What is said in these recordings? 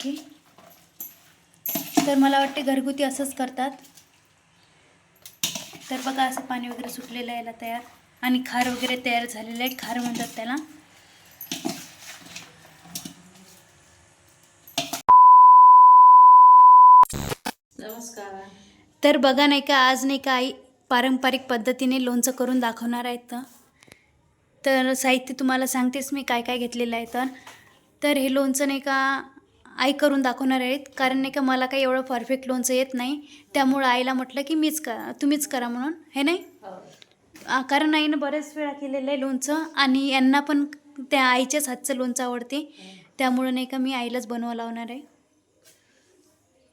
Okay. तर मला वाटते घरगुती असंच करतात. तर बघा असं पाणी वगैरे सुटलेलं आहे याला तयार, आणि खार वगैरे तयार झालेलं आहे. खार म्हणतात त्याला. नमस्कार. तर बघा नाही का, आज नाही का आई पारंपरिक पद्धतीने लोणचं करून दाखवणार आहेत. तर साहित्य तुम्हाला सांगतेच मी काय काय घेतलेलं आहे. तर हे लोणचं नाही का आई करून दाखवणार आहेत, कारण नाही का मला काही एवढं परफेक्ट लोणचं येत नाही. त्यामुळं आईला म्हटलं की तुम्हीच करा म्हणून, हे नाही. कारण आईनं बरेच वेळा केलेलं आहे लोणचं, आणि यांना पण त्या आईच्याच हातचं लोणचं आवडते. त्यामुळं नाही का मी आईलाच बनवा लावणार आहे.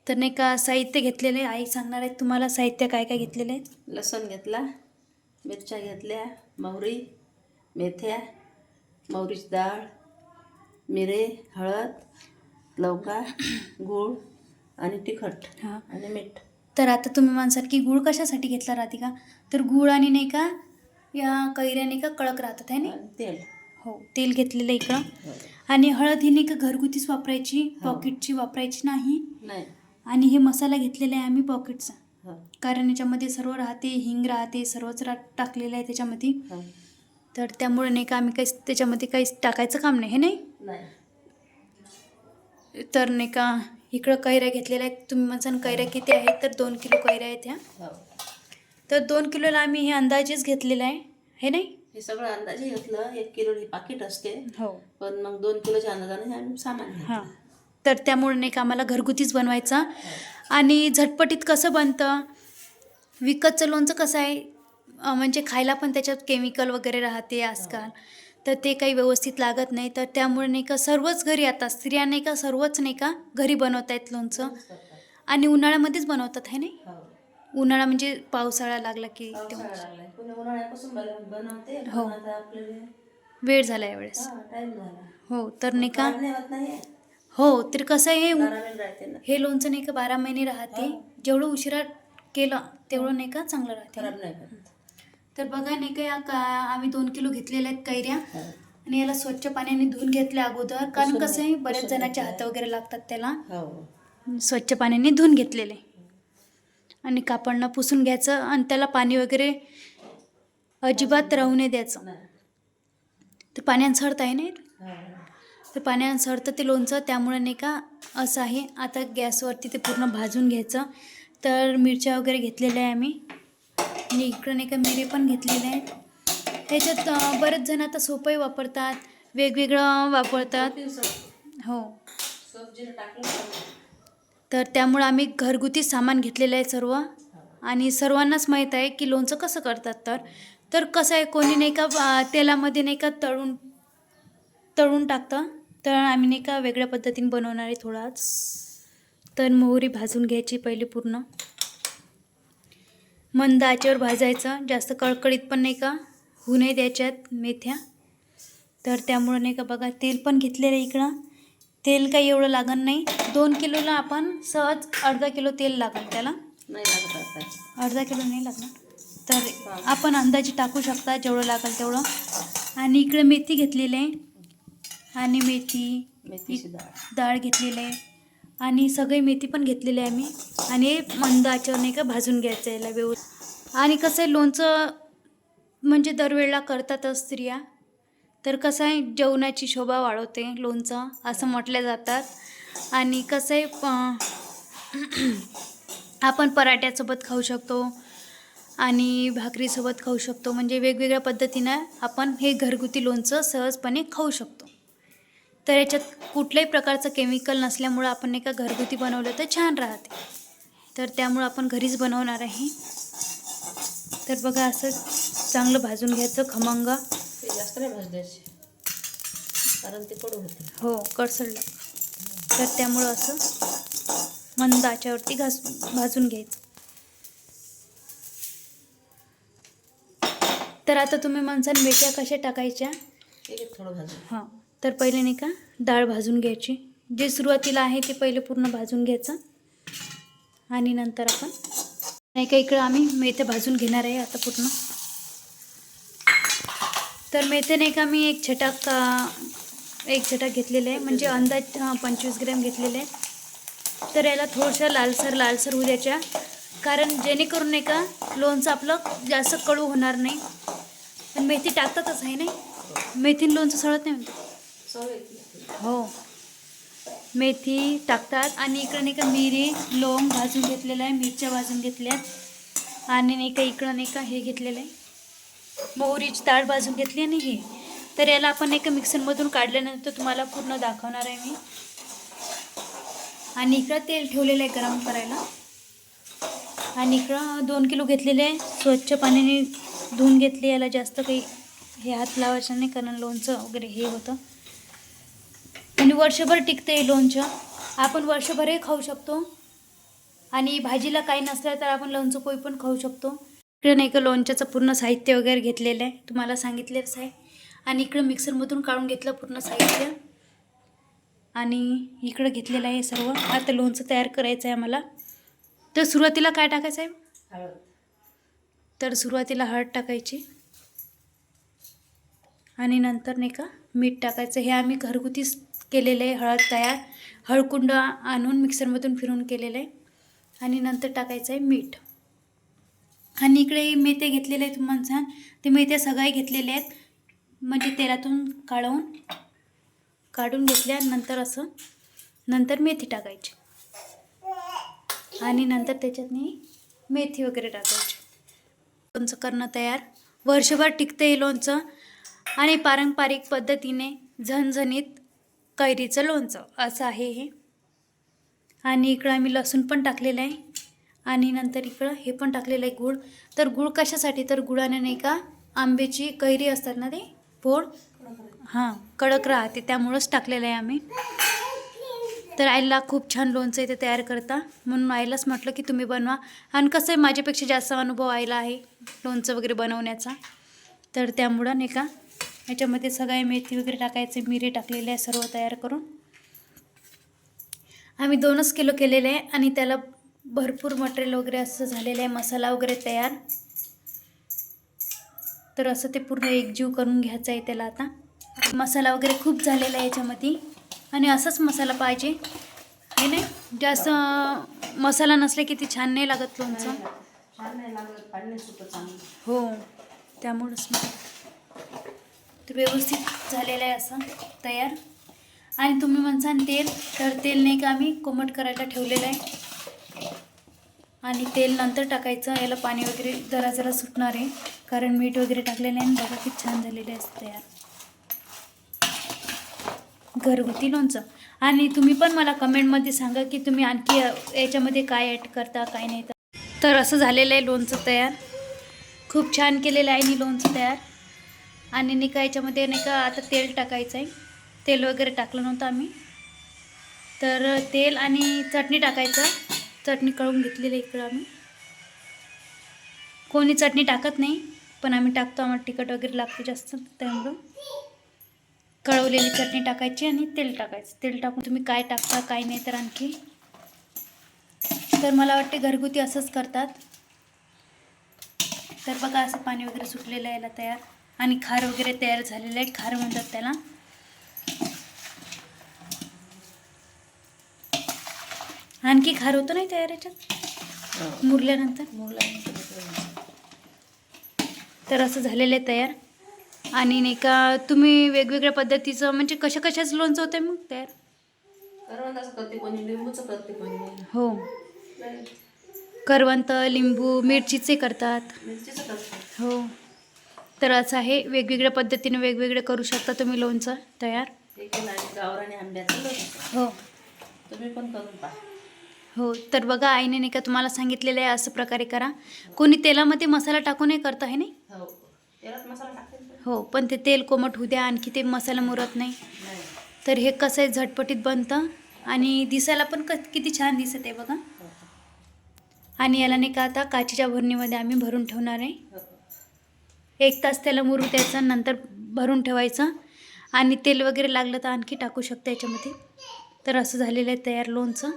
तर नाही का साहित्य घेतलेले आई सांगणार आहेत तुम्हाला साहित्य काय काय घेतलेले आहे. लसूण घेतला, मिरच्या घेतल्या, मोहरी, मेथ्या, मोहरीची डाळ, मिरे, हळद, लवंगा, गूळ आणि तिखट हां. आणि मीठ. तर आता तुम्ही म्हणसाल की गूळ कशासाठी घेतला राधिका. तर गूळ आणि नाही का या कैऱ्या नाही का कडक राहतात आहे ना. आणि तेल. हो, तेल घेतलेलं इकडं. आणि हळद ही नाही का घरगुतीच वापरायची, पॉकेटची वापरायची नाही. नाही. आणि हे मसाला घेतलेला आहे आम्ही पॉकेटचा, हो. कारण याच्यामध्ये सर्व राहते, हिंग राहते, सर्वच टाकलेलं आहे त्याच्यामध्ये. हो. तर त्यामुळे नाही का आम्ही काहीच त्याच्यामध्ये काहीच टाकायचं काम नाही, हे नाही. नाही. तर नाही का इकडं कैऱ्या घेतलेल्या आहेत. तुम्ही म्हणसान कैऱ्या किती आहेत, तर 2 किलो कैऱ्या आहेत ह्या. हो. तर 2 किलोला आम्ही हे अंदाजेच घेतलेलं आहे, हे नाही. हे सगळं अंदाजे घेतलं. 1 किलो हे पाकिट असते, हो. पण मग 2 किलोच्या अंदाजाने आम्ही सामान घेतलं. हां. तर त्यामुळे नाही का आम्हाला घरगुतीच बनवायचं. आणि झटपटीत कसं बनतं. विकतचं लोणचं कसं आहे, म्हणजे खायला पण त्याच्यात केमिकल वगैरे राहते आजकाल, तर ते काही व्यवस्थित लागत नाही. तर त्यामुळे नाही का सर्वच घरी आता स्त्रिया नाही का सर्वच नाही का घरी बनवत आहेत लोणचं, आणि उन्हाळ्यामध्येच बनवतात आहे नाही. हो. उन्हाळा म्हणजे पावसाळा लागला की पावसाळा लागलाय. पुन्हा उन्हाळ्यापासून बनवते. हो. पण आता आपल्याला वेळ झाला यावेळेस. टाईम झाला. हो. तर नाही का खराब नाही होत नाही. हो. तर कसं आहे गारामेल राहते ना. हे लोणचं नाही का 12 महिने राहते. जेवढं उशिरा केलं तेवढं नाही का चांगलं राहते. खराब नाही होत. तर बघा नाही का आम्ही 2 किलो घेतलेल्या आहेत कैऱ्या, आणि याला स्वच्छ पाण्याने धुवून घेतल्या अगोदर, कारण कसं आहे बऱ्याच जणांचे हात वगैरे लागतात त्याला. हो. स्वच्छ पाण्याने धुवून घेतलेले, आणि कापडनं पुसून घ्यायचं, आणि त्याला पाणी वगैरे अजिबात राहू नये द्यायचं. तर पाण्यानं सडत आहे नाही. तर पाण्यानं सडतं ते लोणचं, त्यामुळे नाही का असं आहे. आता गॅसवरती ते पूर्ण भाजून घ्यायचं. तर मिरच्या वगैरे घेतलेल्या आहे आम्ही, आणि इकडं नाही का मिरे पण घेतलेले आहेत. त्याच्यात बरेच जण आता सोपंही वापरतात, वेगवेगळं वापरतात. हो. तर त्यामुळं आम्ही घरगुती सामान घेतलेलं आहे सर्व, आणि सर्वांनाच माहीत आहे की लोणचं कसं करतात. तर कसं आहे, कोणी नाही का तेलामध्ये नाही का तळून टाकतं. तर आम्ही नाही का वेगळ्या पद्धतीने बनवणार आहे थोडाच. तर मोहरी भाजून घ्यायची पहिले पूर्ण मंद आचेवर भाजायचं, जास्त कळकळीत पण नाही का होऊ नये द्यायच्यात मेथ्या. तर त्यामुळं नाही का बघा तेल पण घेतलेलं आहे इकडं. तेल काही एवढं लागत नाही. 2 किलोला आपण सहज अर्धा किलो तेल लागेल त्याला. नाही लागत. अर्धा किलो नाही लागणार, तर आपण अंदाजे टाकू शकता जेवढं लागेल तेवढं. आणि इकडे मेथी घेतलेली आहे, आणि मेथीची डाळ घेतलेली आहे, आणि सगळी मेथी पण घेतलेली आहे आम्ही. आणि मंद आचेवर नाही का भाजून घ्यायचं याला व्यवस्थित. आणि कसं आहे लोणचं म्हणजे दरवेळेला करतातच स्त्रिया. तर कसं आहे जेवणाची शोभा वाढवते लोणचं असं म्हटलं जातात. आणि कसं आहे आपण पराठ्यासोबत खाऊ शकतो, आणि भाकरीसोबत खाऊ शकतो, म्हणजे वेगवेगळ्या पद्धतीनं आपण हे घरगुती लोणचं सहजपणे खाऊ शकतो. तर याच्यात कुठल्याही प्रकारचं केमिकल नसल्यामुळं आपण नाही का घरगुती बनवलं तर छान राहते. तर त्यामुळं आपण घरीच बनवणार आहे. तर बघा असं चांगलं भाजून घ्यायचं खमंग. ते जास्त नाही भाजू द्यायचे, कारण ते कडू होते. हो, कडसडलं. तर त्यामुळं असं मंद आचेवरती भाजून घ्यायचं. तर आता तुम्ही म्हणसाल मेथ्या कशा टाकायच्या. थोडं भाजू. हां. तर पहिले नाही का डाळ भाजून घ्यायची, जे सुरुवातीला आहे ते पहिले पूर्ण भाजून घ्यायचं, आणि नंतर आपण नाही का इकडं आम्ही मेथ्या भाजून घेणार आहे आता पूर्ण. तर मेथ्या नाही का मी एक छटाक एक चटा घेतलेलं आहे, म्हणजे अंदाज 25 ग्रॅम घेतलेले आहे. तर याला थोडंसं लालसर होऊ द्यायच्या, कारण जेणेकरून नाही का लोणचं आपलं जास्त कडू होणार नाही. पण मेथी टाकतातच आहे नाही, मेथीन लोणचं सळत नाही म्हणते. हो, मेथी टाकतात. आणि इकडं नाही का मिरी लवंग भाजून घेतलेलं आहे, मिरच्या भाजून घेतल्या. आणि नाही का इकडं नाही का हे घेतलेलं आहे, मोहरीची डाळ भाजून घेतली. आणि हे तर याला आपण एका मिक्सरमधून काढल्यानंतर तुम्हाला पूर्ण दाखवणार आहे मी. आणि इकडं तेल ठेवलेलं आहे गरम करायला. आणि इकडं 2 किलो घेतलेले आहे, स्वच्छ पाण्याने धुवून घेतले. याला जास्त काही हे हात लावायचं नाही, कारण लोणचं वगैरे हे होतं. आणि वर्षभर टिकतं हे लोणचं, आपण वर्षभरही खाऊ शकतो. आणि भाजीला काही नसलं तर आपण लोणचं पोळी पण खाऊ शकतो. इकडे नाही का लोणच्याचं पूर्ण साहित्य वगैरे घेतलेलं आहे, तुम्हाला सांगितलेलंच आहे. आणि इकडं मिक्सरमधून काढून घेतलं पूर्ण साहित्य. आणि इकडं घेतलेलं आहे सर्व. आता लोणचं तयार करायचं आहे आम्हाला. तर सुरुवातीला काय टाकायचं आहे? हळद. तर सुरुवातीला हळद टाकायची. आणि नंतर नाही का मीठ टाकायचं. हे आम्ही घरगुतीच केलेलं आहे हळद तयार, हळकुंड आणून मिक्सरमधून फिरून केलेलं आहे. आणि नंतर टाकायचं आहे मीठ. आणि इकडे मेथ्या घेतलेल्या आहेत माणसां, ते मेथ्या सगळ्या घेतलेल्या आहेत, म्हणजे तेलातून काढून घेतल्या. नंतर मेथी टाकायची. आणि नंतर त्याच्यातनी मेथी वगैरे टाकायची. लोणचं करणं तयार. वर्षभर टिकतं हे लोणचं. आणि पारंपरिक पद्धतीने झणझणीत कैरीचं लोणचं असं आहे हे. आणि इकडं आम्ही लसूण पण टाकलेलं आहे. आणि नंतर इकडं हे पण टाकलेलं आहे गूळ. तर गूळ कशासाठी? तर गुळाने नाही का आंब्याची कैरी असतात ना ते फोड, हां, कडक राहते, त्यामुळंच टाकलेलं आहे आम्ही. तर आईला खूप छान लोणचं इथे तयार करता, म्हणून आईलाच म्हटलं की तुम्ही बनवा. आणि कसं आहे, माझ्यापेक्षा जास्त अनुभव आईला आहे लोणचं वगैरे बनवण्याचा. तर त्यामुळं नाही का याच्यामध्ये सगळे मेथी वगैरे टाकायचे, मिरी टाकलेले आहे सर्व तयार करून. आम्ही 2च किलो केलेले आहे. आणि त्याला भरपूर मटेरियल वगैरे असं झालेलं आहे, मसाला वगैरे तयार. तर असं ते पूर्ण एकजीव करून घ्यायचं आहे त्याला. आता मसाला वगैरे खूप झालेला आहे याच्यामध्ये. आणि असाच मसाला पाहिजे, हे नाही जास्त मसाला नसले की ते छान नाही लागत लोणचं. छान नाही लागत, पाणी सुटं चांगलं. हो, त्यामुळंच मग तर व्यवस्थित झालेलं आहे असं तयार. आणि तुम्ही म्हणसान तेल, तर तेल नाही का आम्ही कोमट करायला ठेवलेलं आहे. आणि तेल नंतर टाकायचं. याला पाणी वगैरे जरा सुटणार आहे, कारण मीठ वगैरे टाकलेलं आहे. बघा किती छान झालेलं आहे तयार घरगुती लोणचं. आणि तुम्ही पण मला कमेंटमध्ये सांगा की तुम्ही आणखी याच्यामध्ये काय ॲड करता काय नाही. तर असं झालेलं आहे लोणचं तयार. खूप छान केलेलं आहे आणि लोणचं तयार. आणि नाही का याच्यामध्ये नाही का आता तेल टाकायचं आहे. तेल वगैरे टाकलं नव्हतं आम्ही, तर तेल आणि चटणी टाकायचं. चटणी कळून घेतलेली आहे इकडं आम्ही. कोणी चटणी टाकत नाही, पण आम्ही टाकतो, आम्हाला तिखट वगैरे लागते जास्त, त्यामुळं कळवलेली चटणी टाकायची. आणि तेल टाकायचं. तेल टाकून तुम्ही काय टाकता काय नाही तर आणखी, तर मला वाटते घरगुती असंच करतात. तर बघा असं पाणी वगैरे सुटलेलं आहे याला तयार. आणि खार वगैरे तयार झालेलं आहे, खार म्हणतात त्याला. आणखी खार होतं नाही तयार याच्यात मुरल्यानंतर. तर असं झालेलं आहे तयार. आणि नाही का तुम्ही वेगवेगळ्या पद्धतीचं, म्हणजे कशाचं लोणचं होतं मग तयार? करवंदाचं करते कोणी, लिंबूचं करते कोणी. हो, करवंत, लिंबू, मिरचीचे करतात. मिरचीचं करते. हो, तर असं आहे, वेगवेगळ्या पद्धतीने वेगवेगळे करू शकता तुम्ही लोणचं तयार. गावरानी आंब्याचं लोणचं. हो तुम्ही पण करून पहा. हो, तर बघा आईने नाही का तुम्हाला सांगितलेलं आहे असं प्रकारे करा. कोणी तेलामध्ये मसाला टाकूनही करतं आहे नाही. हो, तेलात मसाला टाकते. हो, पण ते तेल कोमट होऊ द्या, आणखी ते मसाला मुरत नाही. तर हे कसं आहे, झटपटीत बनतं. आणि दिसायला पण किती छान दिसत आहे बघा. आणि याला नाही का आता काचेच्या भरणीमध्ये आम्ही भरून ठेवणार आहे. 1 तास त्याला मुरू द्यायचं, नंतर भरून ठेवायचं. आणि तेल वगैरे लागलं तर आणखी टाकू शकता याच्यामध्ये. तर असं झालेलं आहे तयार लोणचं.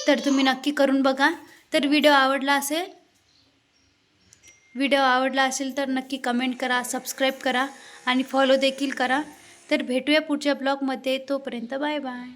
तर तुम्ही नक्की करून बघा. तर व्हिडिओ आवडला असेल तर नक्की कमेंट करा, सबस्क्राईब करा आणि फॉलो देखील करा. तर भेटूया पुढच्या ब्लॉगमध्ये. तोपर्यंत बाय बाय.